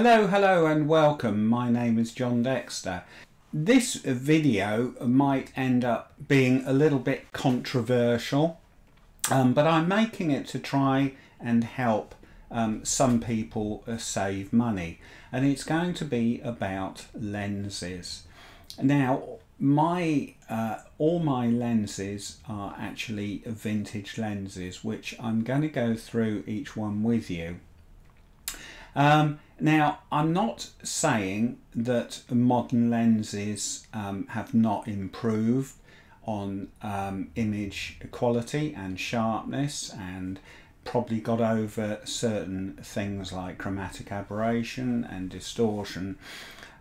Hello and welcome. My name is John Dexter. This video might end up being a little bit controversial, but I'm making it to try and help some people save money, and it's going to be about lenses. Now, all my lenses are actually vintage lenses, which I'm going to go through each one with you. Now, I'm not saying that modern lenses have not improved on image quality and sharpness, and probably got over certain things like chromatic aberration and distortion.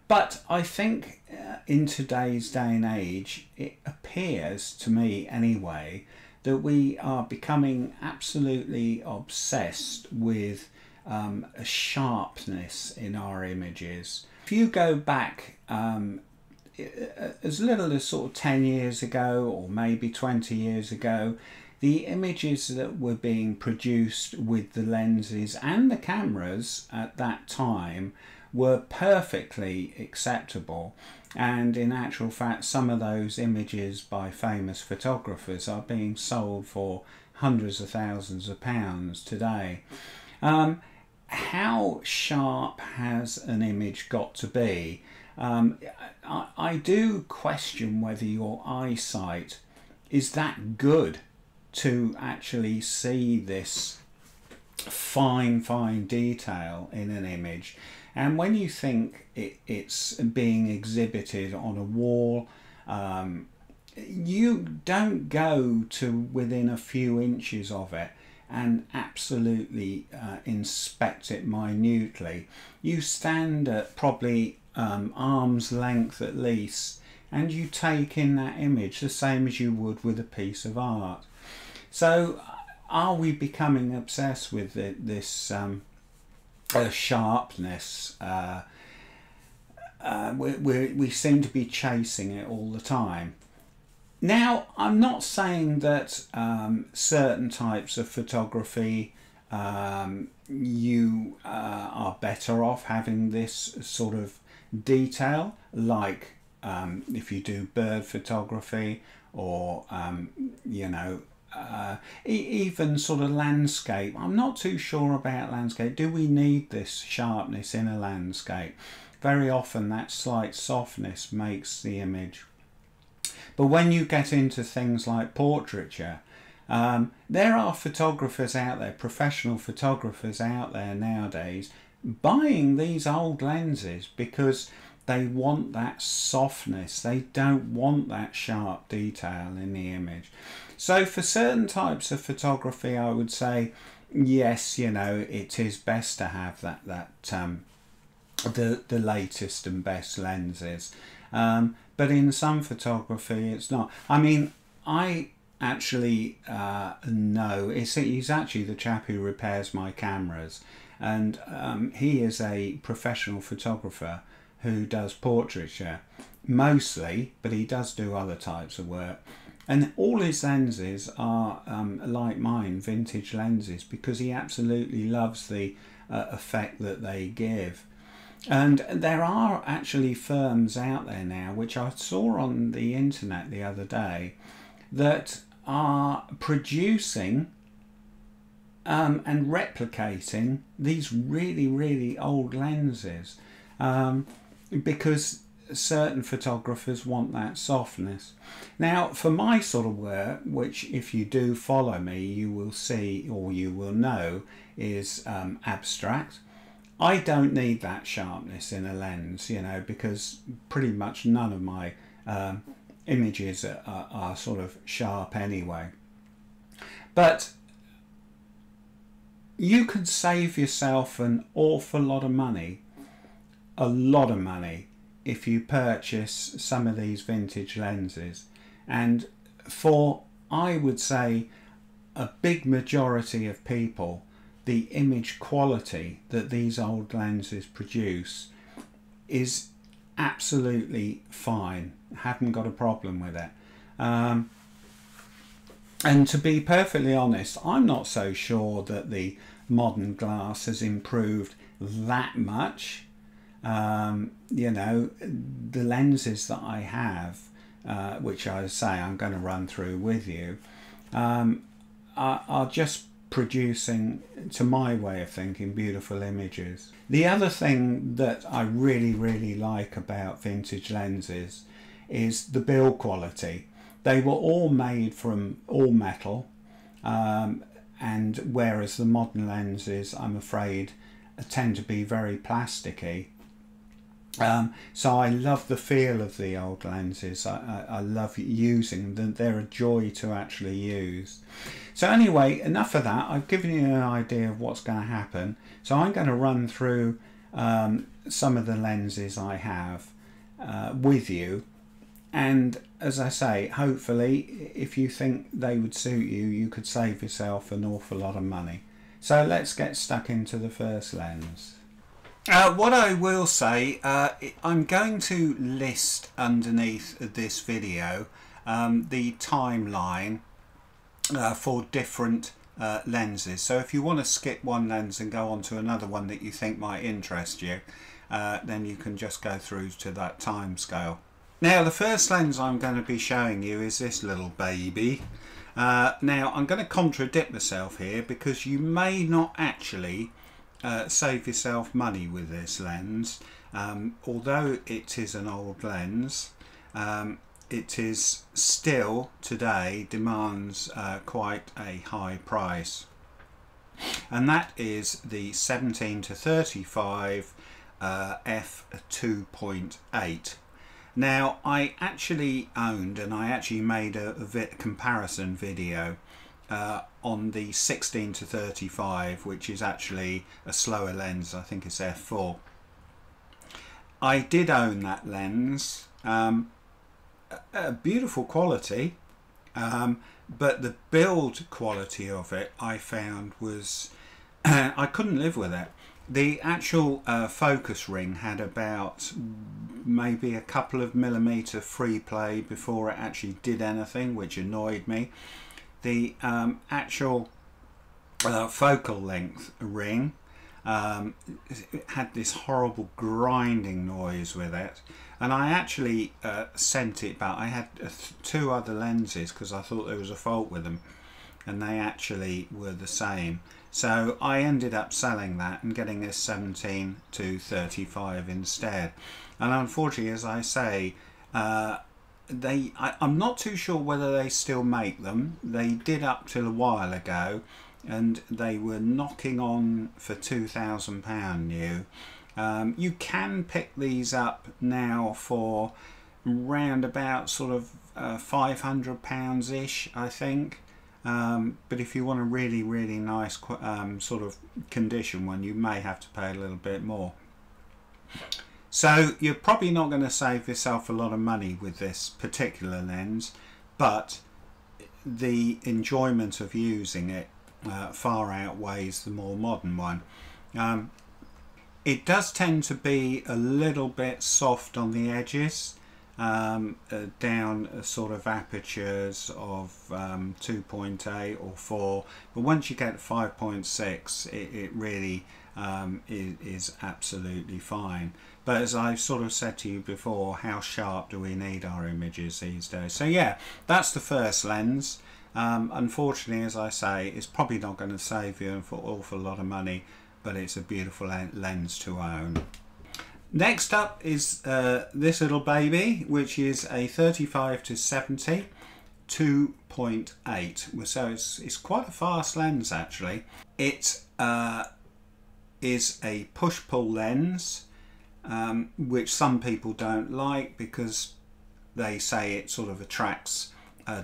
But I think in today's day and age, it appears to me anyway that we are becoming absolutely obsessed with a sharpness in our images. If you go back as little as sort of 10 years ago or maybe 20 years ago, the images that were being produced with the lenses and the cameras at that time were perfectly acceptable, and in actual fact some of those images by famous photographers are being sold for hundreds of thousands of pounds today. How sharp has an image got to be? I do question whether your eyesight is that good to actually see this fine detail in an image. And when you think it's being exhibited on a wall, you don't go to within a few inches of it and absolutely inspect it minutely. You stand at probably arm's length at least, and you take in that image the same as you would with a piece of art. So are we becoming obsessed with this sharpness? We seem to be chasing it all the time. Now, I'm not saying that certain types of photography you are better off having this sort of detail, like if you do bird photography or you know, even sort of landscape. I'm not too sure about landscape. Do we need this sharpness in a landscape? Very often that slight softness makes the image. But when you get into things like portraiture, there are photographers out there, professional photographers out there nowadays, buying these old lenses because they want that softness. They don't want that sharp detail in the image. So for certain types of photography, I would say, yes, you know, it is best to have the latest and best lenses. But in some photography, it's not. I mean, I actually know, he's actually the chap who repairs my cameras, and he is a professional photographer who does portraiture mostly, but he does do other types of work. And all his lenses are like mine, vintage lenses, because he absolutely loves the effect that they give. And there are actually firms out there now, which I saw on the internet the other day, that are producing and replicating these really old lenses because certain photographers want that softness. Now, for my sort of work, which if you do follow me, you will see or you will know is abstract, I don't need that sharpness in a lens, you know, because pretty much none of my images are sort of sharp anyway. But you can save yourself an awful lot of money, if you purchase some of these vintage lenses. And for, I would say, a big majority of people, the image quality that these old lenses produce is absolutely fine. Haven't got a problem with it. And to be perfectly honest, I'm not so sure that the modern glass has improved that much You know, the lenses that I have, which I say I'm going to run through with you, are just producing, to my way of thinking, beautiful images. The other thing that I really like about vintage lenses is the build quality. They were all made from all metal, and whereas the modern lenses, I'm afraid, tend to be very plasticky. So I love the feel of the old lenses. I love using them. They're a joy to actually use. So anyway, enough of that. I've given you an idea of what's going to happen. So I'm going to run through some of the lenses I have with you. And as I say, hopefully, if you think they would suit you, you could save yourself an awful lot of money. So let's get stuck into the first lens. What I will say, I'm going to list underneath this video the timeline for different lenses. So if you want to skip one lens and go on to another one that you think might interest you, then you can just go through to that time scale. Now the first lens I'm going to be showing you is this little baby. Now I'm going to contradict myself here, because you may not actually save yourself money with this lens. Although it is an old lens, it is still today demands quite a high price, and that is the 17 to 35 f2.8. Now I actually owned, and I actually made a comparison video on the 16 to 35, which is actually a slower lens. I think it's f4. I did own that lens. A beautiful quality, but the build quality of it I found was I couldn't live with it. The actual focus ring had about maybe a couple of millimeter free play before it actually did anything, which annoyed me. The actual focal length ring had this horrible grinding noise with it, and I actually sent it back. I had two other lenses because I thought there was a fault with them, and they actually were the same. So I ended up selling that and getting this 17 to 35 instead. And unfortunately, as I say, I'm not too sure whether they still make them. They did up till a while ago, and they were knocking on for £2,000 new. You can pick these up now for round about sort of £500 ish, I think. But if you want a really nice sort of condition one, you may have to pay a little bit more. So you're probably not going to save yourself a lot of money with this particular lens, but the enjoyment of using it far outweighs the more modern one. It does tend to be a little bit soft on the edges, down sort of apertures of 2.8 or 4, but once you get 5.6 it really is absolutely fine. But as I've sort of said to you before, how sharp do we need our images these days? So yeah, that's the first lens. Unfortunately, as I say, it's probably not going to save you an awful lot of money, but it's a beautiful lens to own. Next up is this little baby, which is a 35 to 70 2.8. So it's quite a fast lens actually. It is a push-pull lens, which some people don't like because they say it sort of attracts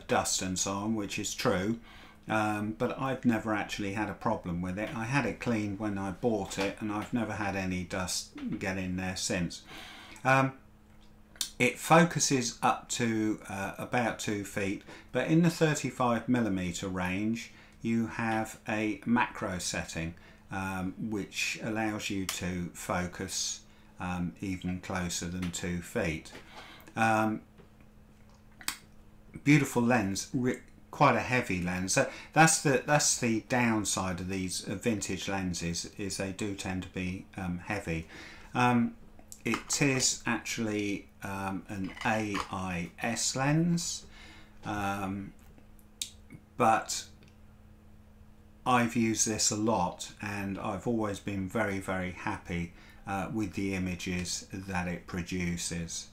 dust and so on, which is true. But I've never actually had a problem with it. I had it cleaned when I bought it, and I've never had any dust get in there since. It focuses up to about 2 feet, but in the 35mm range you have a macro setting, which allows you to focus even closer than 2 feet. Beautiful lens, quite a heavy lens. So that's the downside of these vintage lenses, is they do tend to be heavy. it is actually an AIS lens, but I've used this a lot and I've always been very, very happy with the images that it produces.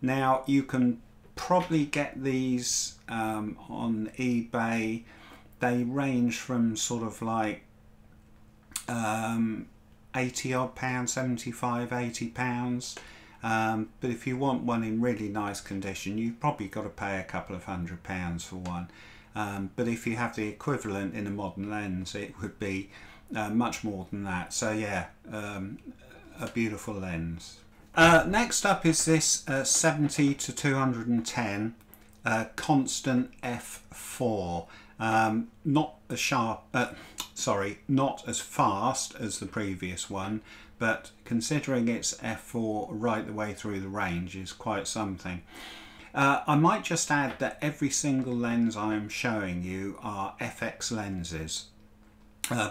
Now you can probably get these on eBay. They range from sort of like 80 odd pounds, 75, 80 pounds. But if you want one in really nice condition, you've probably got to pay a couple of £100 for one. But if you have the equivalent in a modern lens, it would be much more than that. So yeah, a beautiful lens. Next up is this 70 to 210 constant f4. Not as sharp, not as fast as the previous one, but considering it's f4 right the way through the range is quite something. I might just add that every single lens I'm showing you are FX lenses,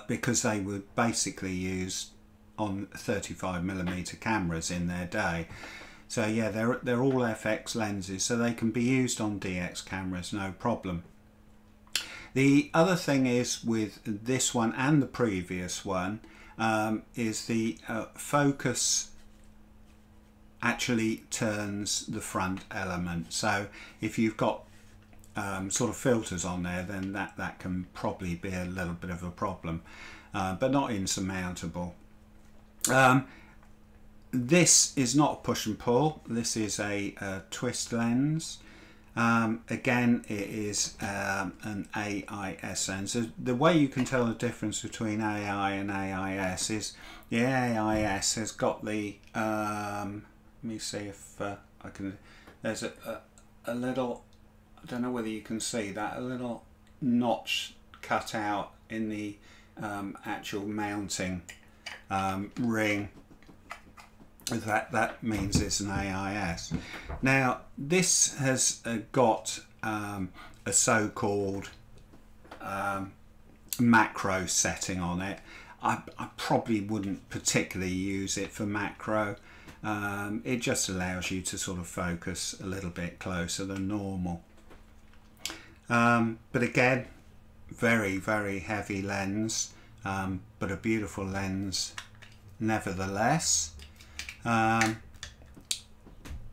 because they were basically used on 35mm cameras in their day. So yeah, they're all FX lenses, so they can be used on DX cameras, no problem. The other thing is with this one and the previous one is the focus actually turns the front element. So if you've got sort of filters on there, then that can probably be a little bit of a problem, but not insurmountable. This is not a push and pull. This is a twist lens. Again, it is an AIS lens. The way you can tell the difference between AI and AIS is the AIS has got the let me see if I can, there's a little, I don't know whether you can see that, a little notch cut out in the actual mounting ring. That means it's an AIS. Now this has got a so-called macro setting on it. I probably wouldn't particularly use it for macro. It just allows you to sort of focus a little bit closer than normal. But again, very, very heavy lens, but a beautiful lens nevertheless.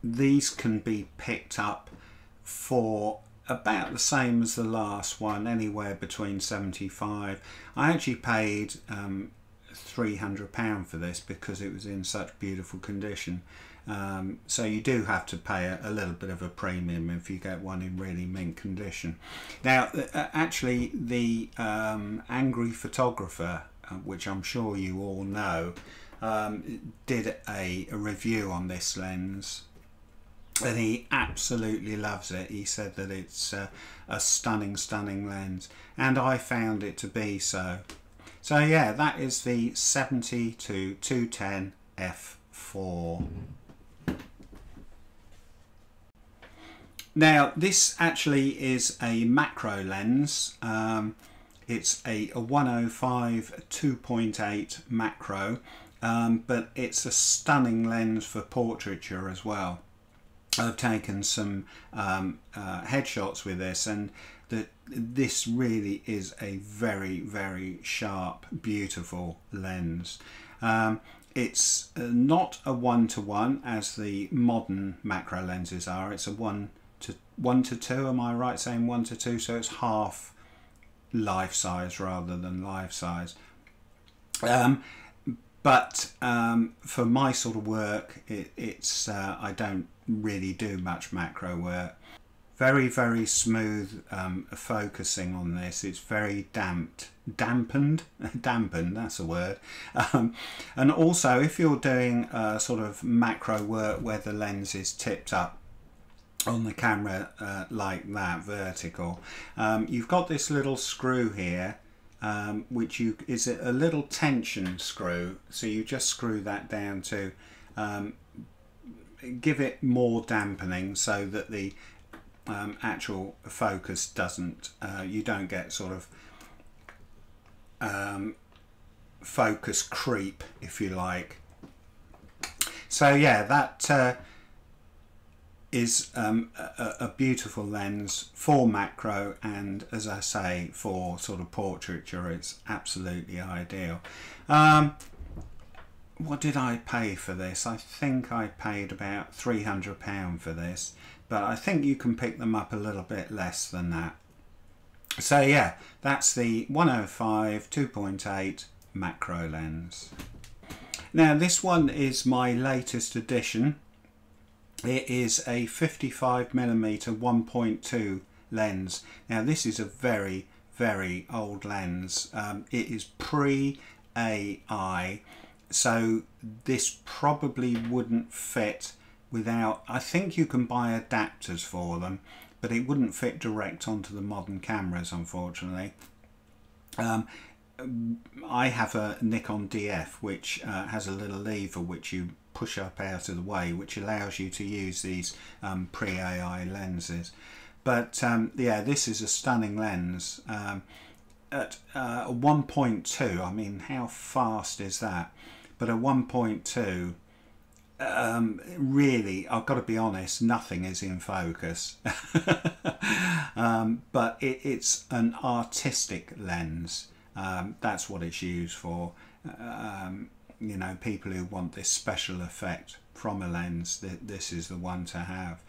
These can be picked up for about the same as the last one, anywhere between 75. I actually paid £300 for this because it was in such beautiful condition. So you do have to pay a little bit of a premium if you get one in really mint condition. Now actually the Angry Photographer, which I'm sure you all know, did a review on this lens and he absolutely loves it. He said that it's a stunning lens, and I found it to be so. So yeah, that is the 70 to 210 f4. Now this actually is a macro lens. It's a 105 2.8 macro. But it's a stunning lens for portraiture as well. I've taken some headshots with this, and this really is a very, very sharp, beautiful lens. It's not a 1:1 as the modern macro lenses are. It's a 1 to 2. Am I right saying 1 to 2? So it's half life size rather than life size. But for my sort of work, it's I don't really do much macro work. Very, very smooth focusing on this. It's very dampened, that's a word. And also, if you're doing sort of macro work where the lens is tipped up on the camera like that, vertical, you've got this little screw here. Which is a little tension screw, so you just screw that down to give it more dampening so that the actual focus doesn't, you don't get sort of focus creep, if you like. So yeah, that is a beautiful lens for macro, and as I say, for sort of portraiture it's absolutely ideal. What did I pay for this? I think I paid about £300 for this, but I think you can pick them up a little bit less than that. So yeah, that's the 105 2.8 macro lens. Now this one is my latest addition. It is a 55mm 1.2 lens. Now this is a very, very old lens. It is pre-AI, so this probably wouldn't fit without, I think you can buy adapters for them, but it wouldn't fit direct onto the modern cameras, unfortunately. I have a Nikon DF which has a little lever which you push up out of the way, which allows you to use these pre-AI lenses. But yeah, this is a stunning lens at 1.2. I mean, how fast is that? But at 1.2, really, I've got to be honest, nothing is in focus. But it's an artistic lens. That's what it's used for. You know, people who want this special effect from a lens, this is the one to have.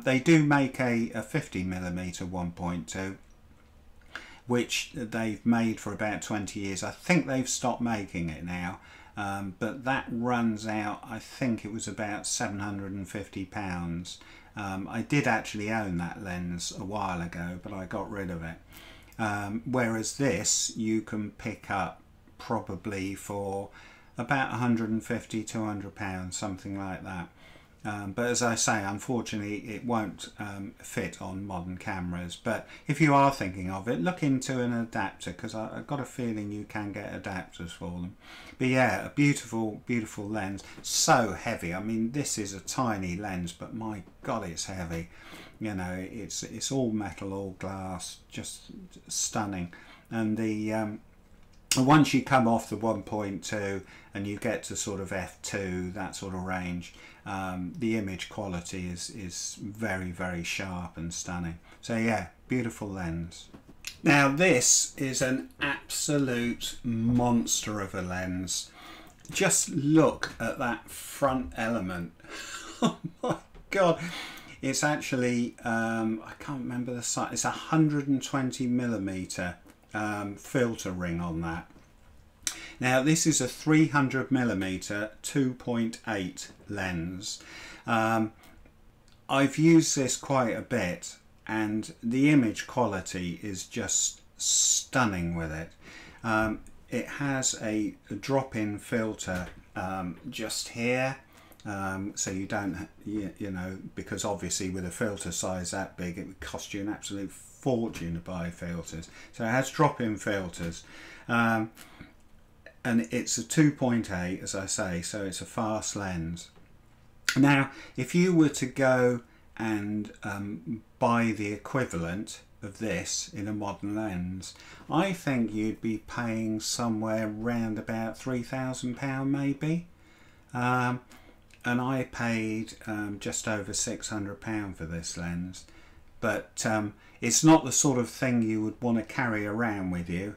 They do make a 50mm 1.2, which they've made for about 20 years. I think they've stopped making it now, but that runs out, I think it was about £750. I did actually own that lens a while ago, but I got rid of it. Whereas this you can pick up probably for about £150–200, something like that. But as I say, unfortunately it won't fit on modern cameras. But if you are thinking of it, look into an adapter, because I've got a feeling you can get adapters for them. But yeah, a beautiful, beautiful lens. So heavy. I mean, this is a tiny lens, but my God, it's heavy. You know, it's all metal, all glass, just stunning. And the once you come off the 1.2 and you get to sort of f2, that sort of range, the image quality is very, very sharp and stunning. So yeah, beautiful lens. Now this is an absolute monster of a lens. Just look at that front element. Oh my God. It's actually, I can't remember the size, it's a 120mm filter ring on that. Now this is a 300mm 2.8 lens. I've used this quite a bit and the image quality is just stunning with it. It has a drop-in filter just here. So you don't, you know, because obviously with a filter size that big it would cost you an absolute fortune to buy filters. So it has drop-in filters, and it's a 2.8, as I say, so it's a fast lens. Now if you were to go and buy the equivalent of this in a modern lens, I think you'd be paying somewhere around about £3,000 maybe. And I paid just over £600 for this lens, but it's not the sort of thing you would want to carry around with you.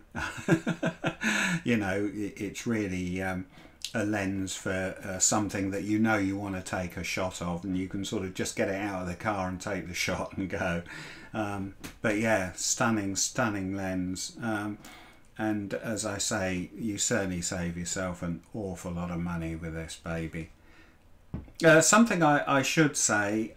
You know, it's really a lens for something that you know you want to take a shot of, and you can sort of just get it out of the car and take the shot and go. But yeah, stunning, stunning lens. And as I say, you certainly save yourself an awful lot of money with this baby. Something I should say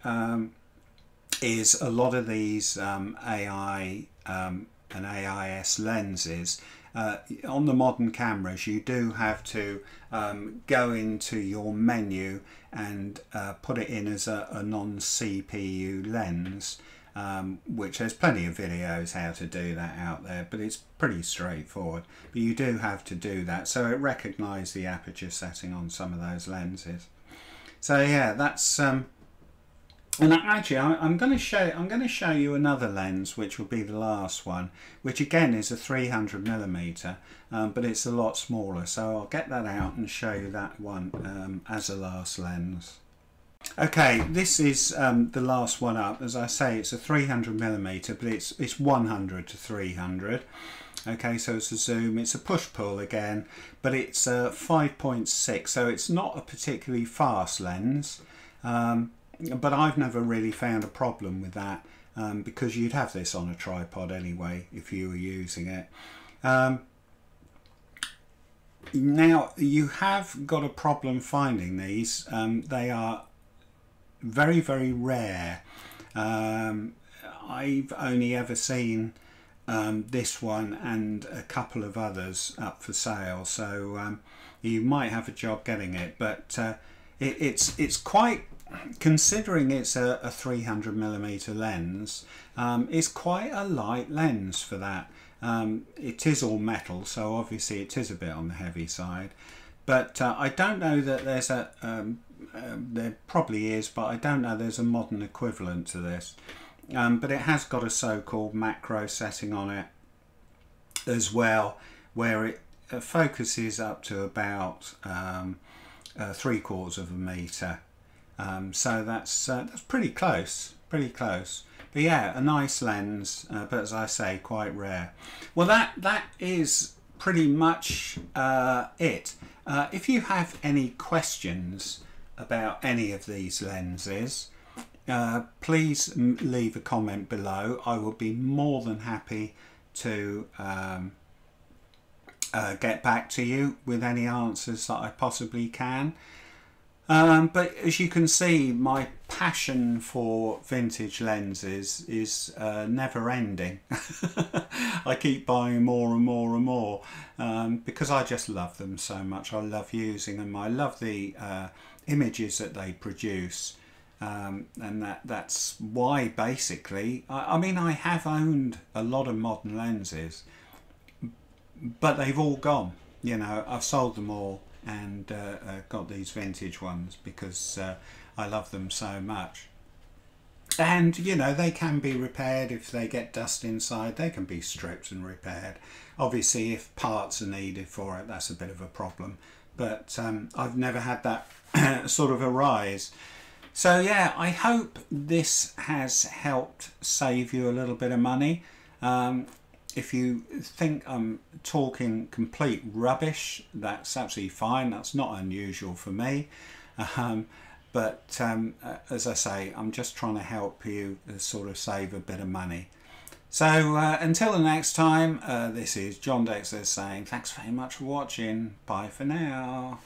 is a lot of these AI and AIS lenses, on the modern cameras you do have to go into your menu and put it in as a non-CPU lens, which there's plenty of videos how to do that out there, but it's pretty straightforward. But you do have to do that, so it recognises the aperture setting on some of those lenses. So yeah, that's And actually, I'm going to show you another lens, which will be the last one, which again is a 300mm, but it's a lot smaller. So I'll get that out and show you that one as a last lens. Okay, this is the last one up. As I say, it's a 300mm, but it's 100 to 300. Okay, so it's a zoom. It's a push-pull again, but it's 5.6, so it's not a particularly fast lens. But I've never really found a problem with that, because you'd have this on a tripod anyway if you were using it. Now, you have got a problem finding these. They are very, very rare. I've only ever seen this one and a couple of others up for sale, so you might have a job getting it, but it's quite, considering it's a 300mm lens, it's quite a light lens for that. It is all metal, so obviously it is a bit on the heavy side, but I don't know that there's a there probably is, but I don't know there's a modern equivalent to this. But it has got a so-called macro setting on it as well, where it focuses up to about 3/4 of a metre. So that's pretty close, But yeah, a nice lens, but as I say, quite rare. Well, that is pretty much it. If you have any questions about any of these lenses, please leave a comment below. I will be more than happy to get back to you with any answers that I possibly can. But as you can see, my passion for vintage lenses is never ending. I keep buying more and more and more because I just love them so much. I love using them. I love the images that they produce. And that's why basically, I mean, I have owned a lot of modern lenses, but they've all gone. You know, I've sold them all and got these vintage ones because I love them so much. And you know, they can be repaired if they get dust inside. They can be stripped and repaired. Obviously, if parts are needed for it, that's a bit of a problem, but I've never had that sort of arise. So yeah, I hope this has helped save you a little bit of money. If you think I'm talking complete rubbish, that's absolutely fine. That's not unusual for me. But as I say, I'm just trying to help you sort of save a bit of money. So until the next time, this is John Dexter saying thanks very much for watching. Bye for now.